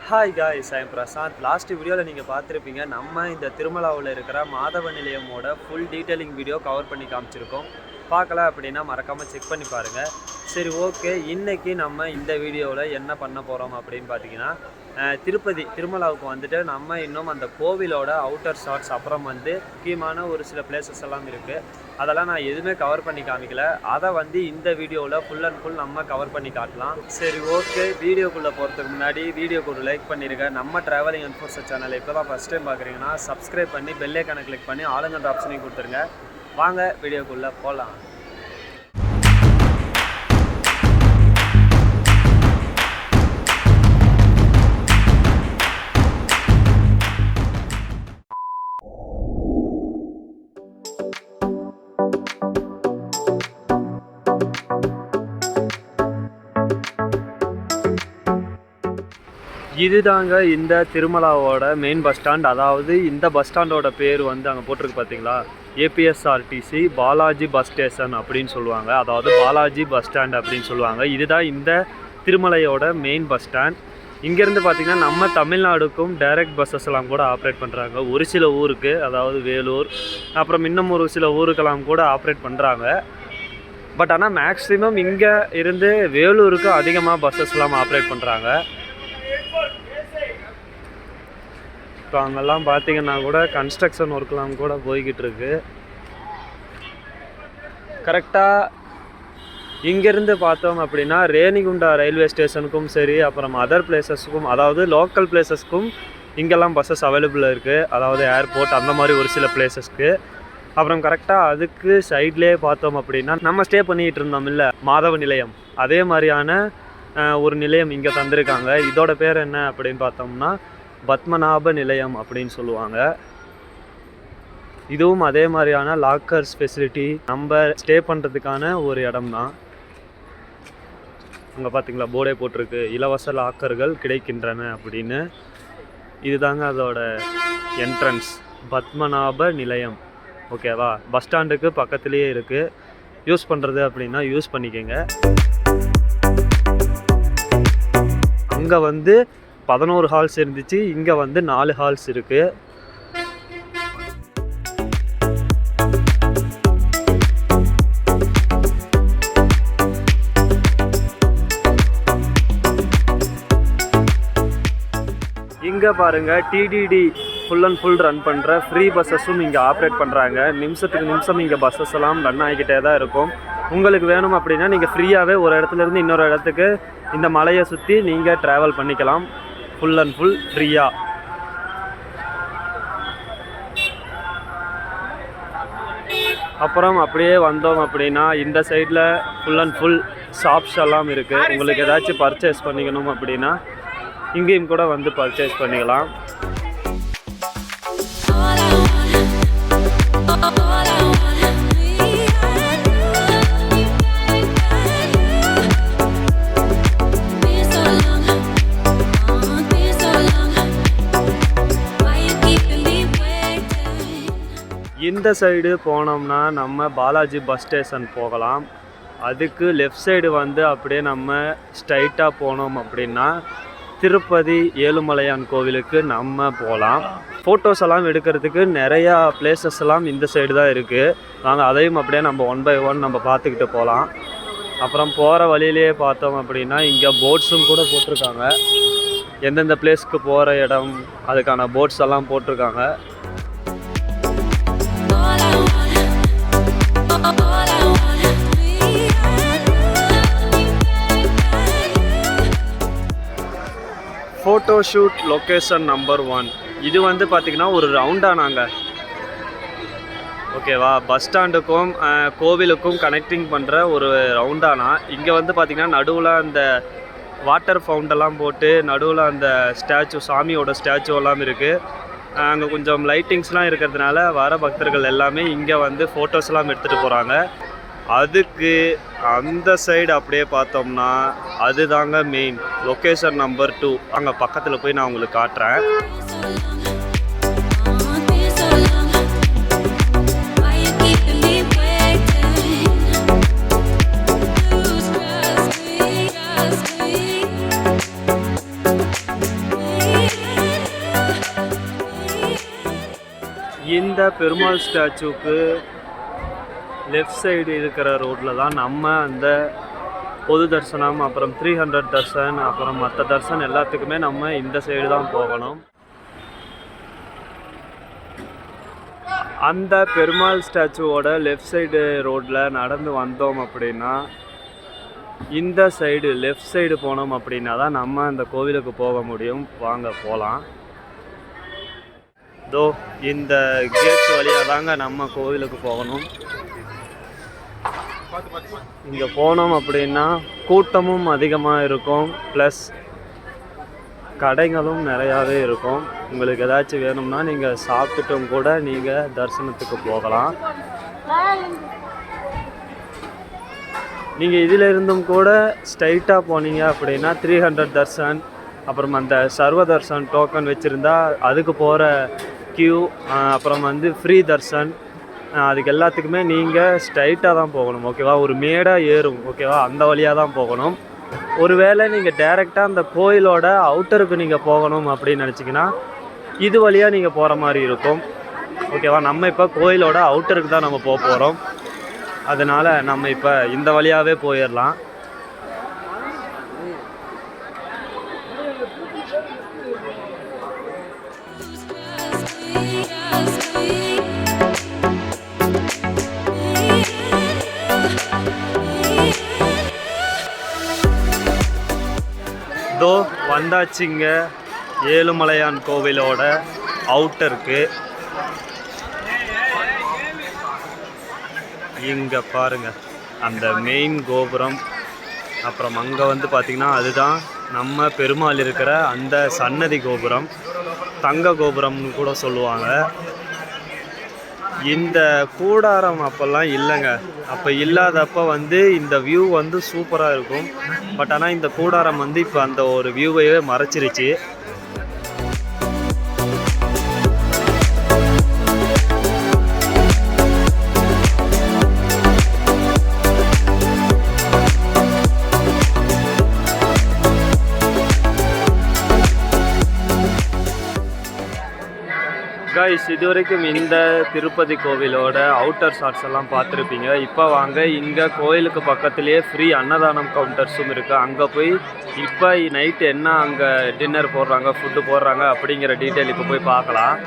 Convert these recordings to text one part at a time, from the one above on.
Hi guys, I am Prashanth. Last வீடியோவில் நீங்கள் பார்த்துருப்பீங்க, நம்ம இந்த திருமலாவில் இருக்கிற மாதவ நிலையமோட ஃபுல் டீட்டெயிலிங் வீடியோ கவர் பண்ணி காமிச்சிருக்கோம். பார்க்கல அப்படின்னா மறக்காமல் செக் பண்ணி பாருங்கள். சரி, ஓகே. இன்றைக்கி நம்ம இந்த வீடியோவில் என்ன பண்ண போகிறோம் அப்படின்னு பார்த்தீங்கன்னா, திருமலாவுக்கு வந்துட்டு நம்ம இன்னும் அந்த கோவிலோட அவுட்டர் ஷாட்ஸ், அப்புறம் வந்து முக்கியமான ஒரு சில பிளேசஸ் எல்லாம் இருக்குது. அதெல்லாம் நான் எதுவுமே கவர் பண்ணி காமிக்கல. அதை வந்து இந்த வீடியோவில் ஃபுல் அண்ட் ஃபுல் நம்ம கவர் பண்ணி காட்டலாம். சரி, ஓகே. வீடியோக்குள்ளே போகிறதுக்கு முன்னாடி வீடியோக்கு ஒரு லைக் பண்ணிடுங்க. நம்ம ட்ராவலிங் இன்ஃபோர்ஸ் சேனலை இப்போ தான் ஃபஸ்ட் டைம் பார்க்குறீங்கன்னா சப்ஸ்கிரைப் பண்ணி பெல் ஐகானை கிளிக் பண்ணி ஆளுங்கன்ற ஆப்ஷனையும் கொடுத்துருங்க. வாங்க வீடியோக்குள்ளே போகலாம். இதுதாங்க இந்த திருமலாவோட மெயின் பஸ் ஸ்டாண்ட். அதாவது இந்த பஸ் ஸ்டாண்டோட பேர் வந்து அங்கே போட்டிருக்கு பார்த்தீங்களா, ஏபிஎஸ்ஆர்டிசி பாலாஜி பஸ் ஸ்டேஷன் அப்படின்னு சொல்லுவாங்க. அதாவது பாலாஜி பஸ் ஸ்டாண்ட் அப்படின்னு சொல்லுவாங்க. இதுதான் இந்த திருமலையோட மெயின் பஸ் ஸ்டாண்ட். இங்கேருந்து பார்த்திங்கன்னா நம்ம தமிழ்நாடுக்கும் டைரக்ட் பஸ்ஸஸ் எல்லாம் கூட ஆப்ரேட் பண்ணுறாங்க. ஒரு சில ஊருக்கு, அதாவது வேலூர், அப்புறம் இன்னும் ஒரு சில ஊருக்கெல்லாம் கூட ஆப்ரேட் பண்ணுறாங்க. பட் ஆனால் மேக்ஸிமம் இங்கே இருந்து வேலூருக்கு அதிகமாக பஸ்ஸஸ் எல்லாம் ஆப்ரேட் பண்ணுறாங்க. இப்போ அங்கெல்லாம் பார்த்தீங்கன்னா கூட கன்ஸ்ட்ரக்ஷன் ஒர்க்லாம் கூட போய்கிட்டு இருக்கு. கரெக்டாக இங்கேருந்து பார்த்தோம் அப்படின்னா ரேணிகுண்டா ரயில்வே ஸ்டேஷனுக்கும் சரி, அப்புறம் அதர் பிளேசஸ்க்கும், அதாவது லோக்கல் பிளேசஸ்க்கும் இங்கெல்லாம் பஸ்ஸஸ் அவைலபிள் இருக்குது. அதாவது ஏர்போர்ட் அந்த மாதிரி ஒரு சில பிளேசஸ்க்கு. அப்புறம் கரெக்டாக அதுக்கு சைட்லேயே பார்த்தோம் அப்படின்னா நம்ம ஸ்டே பண்ணிகிட்டு இருந்தோம் இல்லை, மாதவ நிலையம், அதே மாதிரியான ஒரு நிலையம் இங்கே தந்திருக்காங்க. இதோட பேர் என்ன அப்படின்னு பார்த்தோம்னா பத்மநாப நிலையம் அப்படின்னு சொல்லுவாங்க. இதுவும் அதே மாதிரியான லாக்கர்ஸ் ஃபெசிலிட்டி, நம்ம ஸ்டே பண்ணுறதுக்கான ஒரு இடம் தான். அங்கே பார்த்தீங்களா, போர்டே போட்டிருக்கு, இலவச லாக்கர்கள் கிடைக்கின்றன அப்படின்னு. இதுதாங்க அதோட என்ட்ரன்ஸ், பத்மநாப நிலையம். ஓகேவா? பஸ் ஸ்டாண்டுக்கு பக்கத்துலேயே இருக்குது. யூஸ் பண்ணுறது அப்படின்னா யூஸ் பண்ணிக்கோங்க. அங்கே வந்து 11 ஹால்ஸ் இருந்துச்சு, இங்கே வந்து 4 ஹால்ஸ் இருக்குது. இங்கே பாருங்கள், TTD full and full run பண்ணுற ஃப்ரீ பஸ்ஸஸும் இங்கே ஆப்ரேட் பண்ணுறாங்க. நிமிஷத்துக்கு நிமிஷம் இங்கே பஸ்ஸஸ் எல்லாம் ரன் ஆகிக்கிட்டே தான் இருக்கும். உங்களுக்கு வேணும் அப்படின்னா நீங்கள் ஃப்ரீயாகவே ஒரு இடத்துலேருந்து இன்னொரு இடத்துக்கு இந்த மலையை சுற்றி நீங்கள் ட்ராவல் பண்ணிக்கலாம், ஃபுல் அண்ட் ஃபுல் ஃப்ரீயாக. அப்புறம் அப்படியே வந்தோம் அப்படின்னா இந்த சைடில் ஃபுல் அண்ட் ஃபுல் ஷாப்ஸ் எல்லாம் இருக்குது. உங்களுக்கு ஏதாச்சும் பர்ச்சேஸ் பண்ணிக்கணும் அப்படின்னா இங்கேயும் கூட வந்து பர்ச்சேஸ் பண்ணிக்கலாம். இந்த சைடு போனோம்னா நம்ம பாலாஜி பஸ் ஸ்டேஷன் போகலாம். அதுக்கு லெஃப்ட் சைடு வந்து அப்படியே நம்ம ஸ்ட்ரைட்டாக போனோம் அப்படின்னா திருப்பதி ஏழுமலையான் கோவிலுக்கு நம்ம போகலாம். ஃபோட்டோஸ் எல்லாம் எடுக்கிறதுக்கு நிறையா பிளேசஸ் எல்லாம் இந்த சைடு தான் இருக்குது. நாங்கள் அதையும் அப்படியே நம்ம 1 by 1 நம்ம பார்த்துக்கிட்டு போகலாம். அப்புறம் போகிற வழியிலே பார்த்தோம் அப்படின்னா இங்கே போட்ஸும் கூட போட்டிருக்காங்க. எந்தெந்த பிளேஸ்க்கு போகிற இடம் அதுக்கான போட்ஸ் எல்லாம் போட்டிருக்காங்க. Photo shoot location number 1. இது வந்து பார்த்திங்கன்னா ஒரு ரவுண்டானாங்க. ஓகேவா? பஸ் ஸ்டாண்டுக்கும் கோவிலுக்கும் கனெக்டிங் பண்ணுற ஒரு ரவுண்டானா. இங்கே வந்து பார்த்திங்கன்னா நடுவில் அந்த வாட்டர் ஃபவுண்டெல்லாம் போட்டு நடுவில் அந்த ஸ்டாச்சு, சாமியோட ஸ்டாச்சு எல்லாம் இருக்குது. அங்கே கொஞ்சம் லைட்டிங்ஸ்லாம் இருக்கிறதுனால வர பக்தர்கள் எல்லாமே இங்கே வந்து ஃபோட்டோஸ்லாம் எடுத்துகிட்டு போகிறாங்க. அதுக்கு அந்த சைடு அப்படியே பார்த்தோம்னா அதுதாங்க மெயின் லொக்கேஷன் நம்பர் 2. அங்கே பக்கத்தில் போய் நான் உங்களுக்கு காட்டுறேன். இந்த பெருமாள் ஸ்டாச்சுக்கு லெஃப்ட் சைடு இருக்கிற ரோட்டில் தான் நம்ம அந்த பொது தரிசனம், அப்புறம் 300 தர்சன், அப்புறம் மற்ற தர்சன் எல்லாத்துக்குமே நம்ம இந்த சைடு தான் போகணும். அந்த பெருமாள் ஸ்டாச்சுவோட லெஃப்ட் சைடு ரோட்டில் நடந்து வந்தோம் அப்படின்னா, இந்த சைடு லெஃப்ட் சைடு போனோம் அப்படின்னா தான் நம்ம அந்த கோவிலுக்கு போக முடியும். வாங்க போகலாம். தோ இந்த கேட் வழியாக தாங்க நம்ம கோவிலுக்கு போகணும். இங்கே போனோம் அப்படின்னா கூட்டமும் அதிகமாக இருக்கும், ப்ளஸ் கடைகளும் நிறையாவே இருக்கும். உங்களுக்கு ஏதாச்சும் வேணும்னா நீங்கள் சாப்பிட்டுட்டும் கூட நீங்கள் தரிசனத்துக்கு போகலாம். நீங்கள் இதில் இருந்தும் கூட ஸ்ட்ரைட்டாக போனீங்க அப்படின்னா 300 தர்சன், அப்புறம் அந்த சர்வ தர்சன் டோக்கன் வச்சுருந்தா அதுக்கு போகிற கியூ, அப்புறம் வந்து ஃப்ரீ தர்சன், அதுக்கு எல்லாத்துக்குமே நீங்கள் ஸ்ட்ரைட்டாக தான் போகணும். ஓகேவா? ஒரு மேடாக ஏறும். ஓகேவா? அந்த வழியாக தான் போகணும். ஒருவேளை நீங்கள் டைரெக்டாக அந்த கோயிலோட அவுட்டருக்கு நீங்கள் போகணும் அப்படின்னு நினச்சிங்கன்னா இது வழியாக நீங்கள் போகிற மாதிரி இருக்கும். ஓகேவா? நம்ம இப்போ கோயிலோட அவுட்டருக்கு தான் நம்ம போக போகிறோம். அதனால் நம்ம இப்போ இந்த வழியாகவே போயிடலாம். தோ வந்தாச்சுங்க ஏழுமலையான் கோவிலோட அவுட்டருக்கு. இங்கே பாருங்க அந்த மெயின் கோபுரம், அப்புறம் அங்கே வந்து பார்த்திங்கன்னா அதுதான் நம்ம பெருமாள் இருக்கிற அந்த சன்னதி கோபுரம், தங்க கோபுரம்னு கூட சொல்லுவாங்க. இந்த கூடாரம் அப்போல்லாம் இல்லைங்க. அப்போ இல்லாதப்போ வந்து இந்த வியூ வந்து சூப்பராக இருக்கும். பட் ஆனால் இந்த கூடாரம் வந்து இப்போ அந்த ஒரு வியூவையே மறைச்சிருச்சு. கைஸ், இது வரைக்கும் இந்த திருப்பதி கோவிலோட அவுட்டர் ஷாட்ஸ் எல்லாம் பார்த்துருப்பீங்க. இப்போ வாங்க இங்கே கோயிலுக்கு பக்கத்துலேயே ஃப்ரீ அன்னதானம் கவுண்டர்ஸும் இருக்குது. அங்கே போய் இப்போ நைட்டு என்ன அங்கே டின்னர் போடுறாங்க, ஃபுட்டு போடுறாங்க அப்படிங்கிற டீட்டெயில் இப்போ போய் பார்க்கலாம்.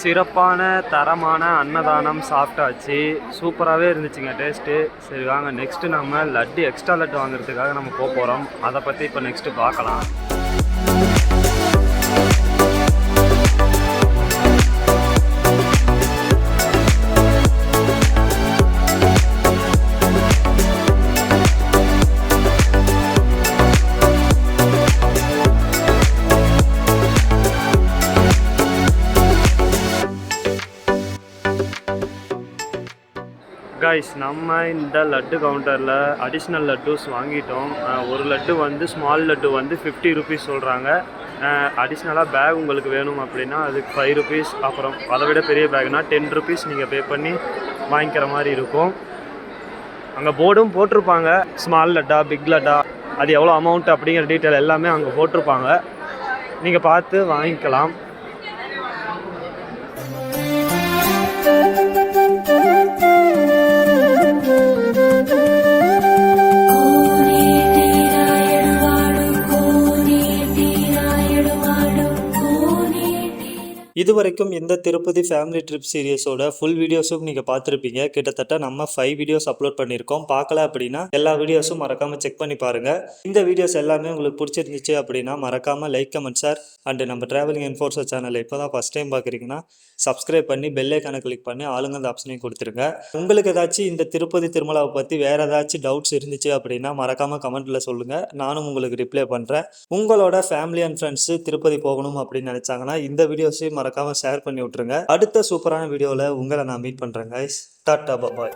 சிறப்பான தரமான அன்னதானம் சாப்பிட்டாச்சு. சூப்பராகவே இருந்துச்சுங்க டேஸ்ட்டு. சரி வாங்க நெக்ஸ்ட்டு நம்ம லட்டு, எக்ஸ்ட்ரா லட்டு வாங்குறதுக்காக நம்ம போக போகிறோம். அதை பற்றி இப்போ நெக்ஸ்ட்டு பார்க்கலாம். கைஸ் நம்ம இந்த லட்டு கவுண்டரில் அடிஷ்னல் லட்டூஸ் வாங்கிட்டோம். ஒரு லட்டு வந்து ஸ்மால் லட்டு வந்து 50 ருபீஸ் சொல்கிறாங்க. அடிஷ்னலாக பேக் உங்களுக்கு வேணும் அப்படின்னா அதுக்கு 5 ருபீஸ், அப்புறம் அதை விட பெரிய பேக்னா 10 ருபீஸ் நீங்கள் பே பண்ணி வாங்கிக்கிற மாதிரி இருக்கும். அங்கே போர்டும் போட்டிருப்பாங்க, ஸ்மால் லட்டா பிக் லட்டா அது எவ்வளோ அமௌண்ட் அப்படிங்கிற டீட்டெயில் எல்லாமே அங்கே போட்டிருப்பாங்க. நீங்கள் பார்த்து வாங்கிக்கலாம். இது வரைக்கும் இந்த திருப்பதி ஃபேமிலி ட்ரிப் சீரியஸோட ஃபுல் வீடியோஸும் நீங்கள் பார்த்துருப்பீங்க. கிட்டத்தட்ட நம்ம 5 வீடியோஸ் அப்லோட் பண்ணியிருக்கோம். பார்க்கல அப்படின்னா எல்லா வீடியோஸும் மறக்காமல் செக் பண்ணி பாருங்கள். இந்த வீடியோஸ் எல்லாமே உங்களுக்கு பிடிச்சிருந்துச்சு அப்படின்னா மறக்காமல் லைக், கமெண்ட், ஷேர் அண்ட் நம்ம ட்ராவலிங் என்ஃபோர்ஸர் சேனலை இப்போ தான் ஃபஸ்ட் டைம் பார்க்குறீங்கன்னா சப்ஸ்கிரைப் பண்ணி பெல் ஐக்கானை கிளிக் பண்ணி ஆளுங்க அந்த ஆப்ஷனையும் கொடுத்துருங்க. உங்களுக்கு ஏதாச்சும் இந்த திருப்பதி திருமலாவை பற்றி வேறு ஏதாச்சும் டவுட்ஸ் இருந்துச்சு அப்படின்னா மறக்காமல் கமெண்ட்டில் சொல்லுங்கள், நானும் உங்களுக்கு ரிப்ளை பண்ணுறேன். உங்களோட ஃபேமிலி அண்ட் ஃப்ரெண்ட்ஸு திருப்பதி போகணும் அப்படின்னு நினச்சாங்கன்னா இந்த வீடியோஸையும் மறக்காமல் ஷேர் பண்ணி விட்ருங்க. அடுத்த சூப்பரான வீடியோவில் உங்களை நான் மீட் பண்ணுறேன் கைஸ். டாட்டா பாய்.